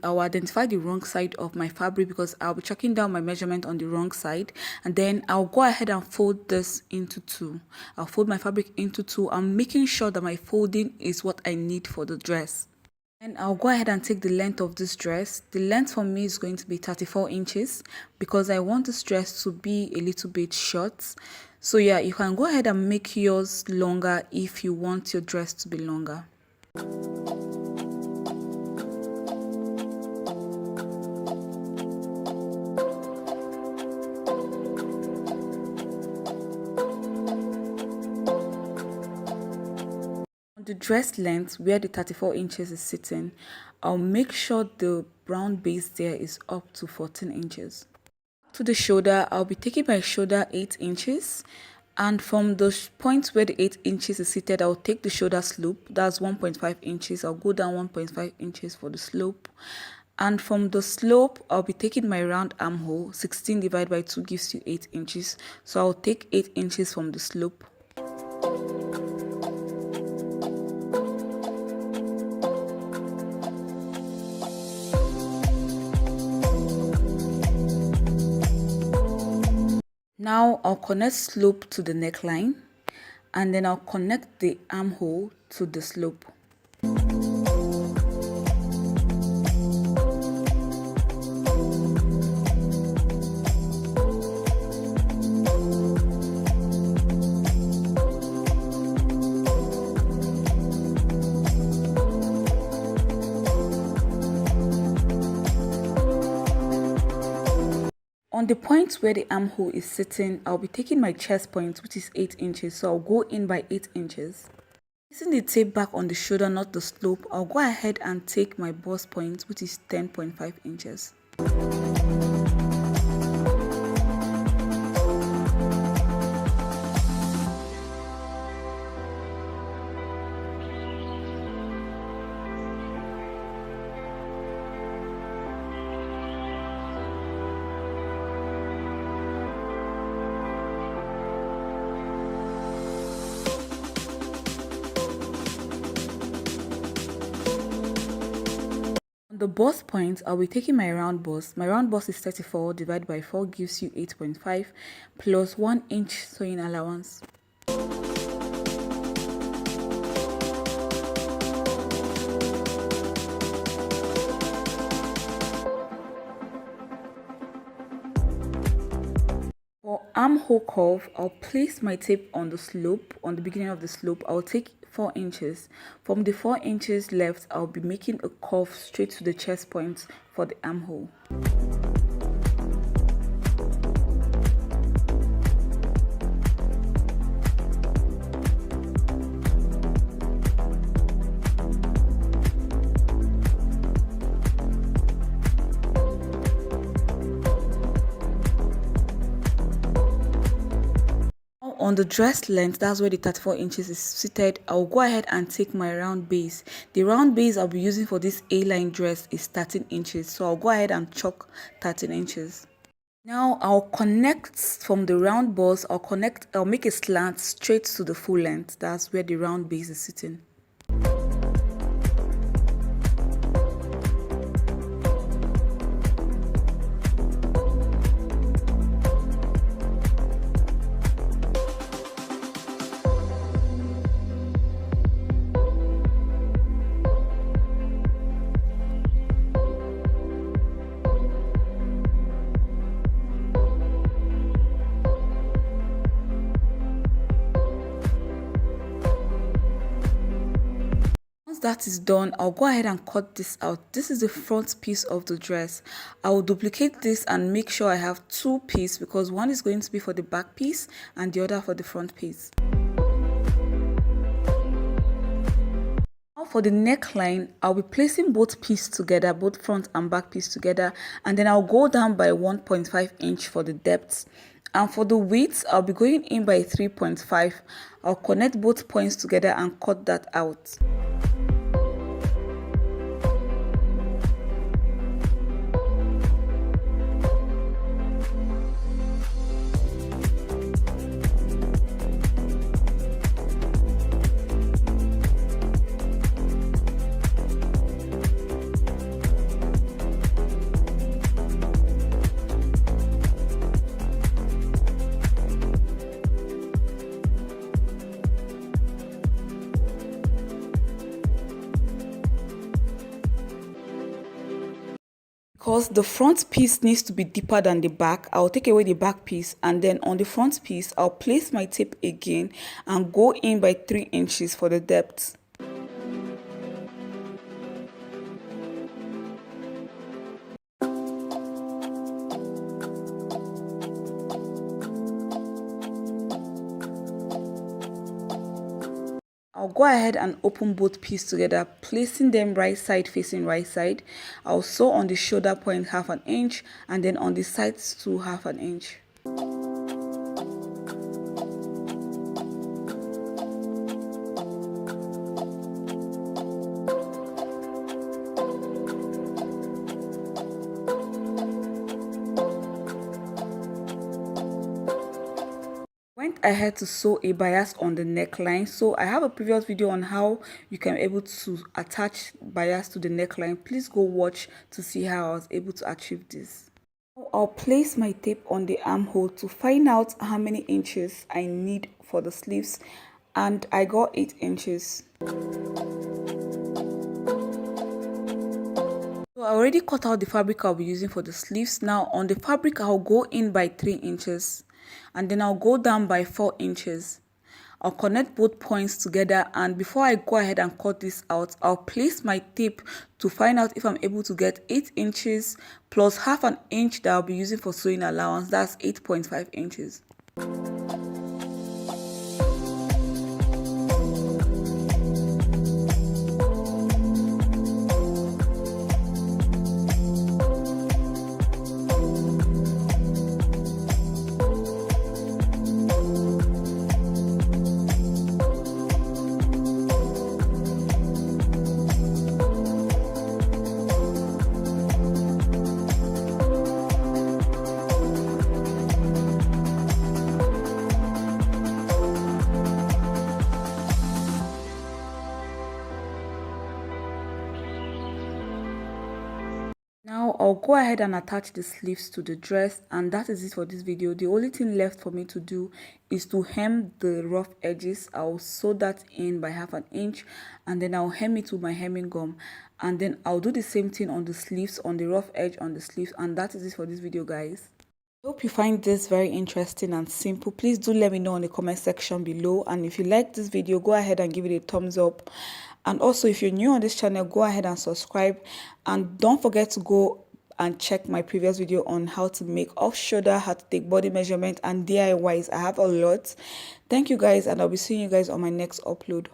I'll identify the wrong side of my fabric because I'll be chalking down my measurement on the wrong side, and then I'll go ahead and fold this into two. I'll fold my fabric into two. I'm making sure that my folding is what I need for the dress. And I'll go ahead and take the length of this dress. The length for me is going to be 34 inches because I want this dress to be a little bit short. So yeah, you can go ahead and make yours longer if you want your dress to be longer. The dress length where the 34 inches is sitting, I'll make sure the round base there is up to 14 inches. To the shoulder, I'll be taking my shoulder 8 inches, and from the point where the 8 inches is seated, I'll take the shoulder slope. That's 1.5 inches. I'll go down 1.5 inches for the slope, and from the slope I'll be taking my round armhole. 16 divided by 2 gives you 8 inches, so I'll take 8 inches from the slope. Now I'll connect slope to the neckline, and then I'll connect the armhole to the slope. On the point where the armhole is sitting, I'll be taking my chest point, which is 8 inches, so I'll go in by 8 inches. Using the tape back on the shoulder, not the slope, I'll go ahead and take my bust point, which is 10.5 inches. The bust point, I'll be taking my round bust. My round bust is 34 divided by 4 gives you 8.5 plus 1 inch sewing allowance. For armhole curve, I'll place my tape on the slope, on the beginning of the slope. I'll take 4 inches. From the 4 inches left, I'll be making a curve straight to the chest point for the armhole. On the dress length, that's where the 34 inches is seated, I'll go ahead and take my round base. The round base I'll be using for this A-line dress is 13 inches, so I'll go ahead and chalk 13 inches. Now I'll connect from the round bust, I'll make a slant straight to the full length. That's where the round base is sitting. That is done, I'll go ahead and cut this out. This is the front piece of the dress. I will duplicate this and make sure I have 2 pieces because one is going to be for the back piece and the other for the front piece. Now for the neckline, I'll be placing both pieces together, both front and back piece together, and then I'll go down by 1.5 inch for the depth. And for the width, I'll be going in by 3.5. I'll connect both points together and cut that out. Because the front piece needs to be deeper than the back, I'll take away the back piece, and then on the front piece I'll place my tape again and go in by 3 inches for the depth. I'll go ahead and open both pieces together, placing them right side facing right side. I'll sew on the shoulder point 1/2 inch and then on the sides to 1/2 inch. Went ahead to sew a bias on the neckline. So I have a previous video on how you can be able to attach bias to the neckline. Please go watch to see how I was able to achieve this. Now I'll place my tape on the armhole to find out how many inches I need for the sleeves, and I got 8 inches. So I already cut out the fabric I'll be using for the sleeves. Now on the fabric I'll go in by 3 inches. And then I'll go down by 4 inches. I'll connect both points together, and before I go ahead and cut this out, I'll place my tape to find out if I'm able to get 8 inches plus 1/2 inch that I'll be using for sewing allowance. That's 8.5 inches. Now I'll go ahead and attach the sleeves to the dress, and that is it for this video. The only thing left for me to do is to hem the rough edges. I'll sew that in by 1/2 inch, and then I'll hem it with my hemming gum, and then I'll do the same thing on the sleeves, on the rough edge on the sleeves, and that is it for this video, guys. I hope you find this very interesting and simple. Please do let me know in the comment section below, and if you like this video, go ahead and give it a thumbs up. And also, if you're new on this channel, go ahead and subscribe, and don't forget to go and check my previous video on how to make off shoulder, how to take body measurement, and DIYs. I have a lot. Thank you guys, and I'll be seeing you guys on my next upload.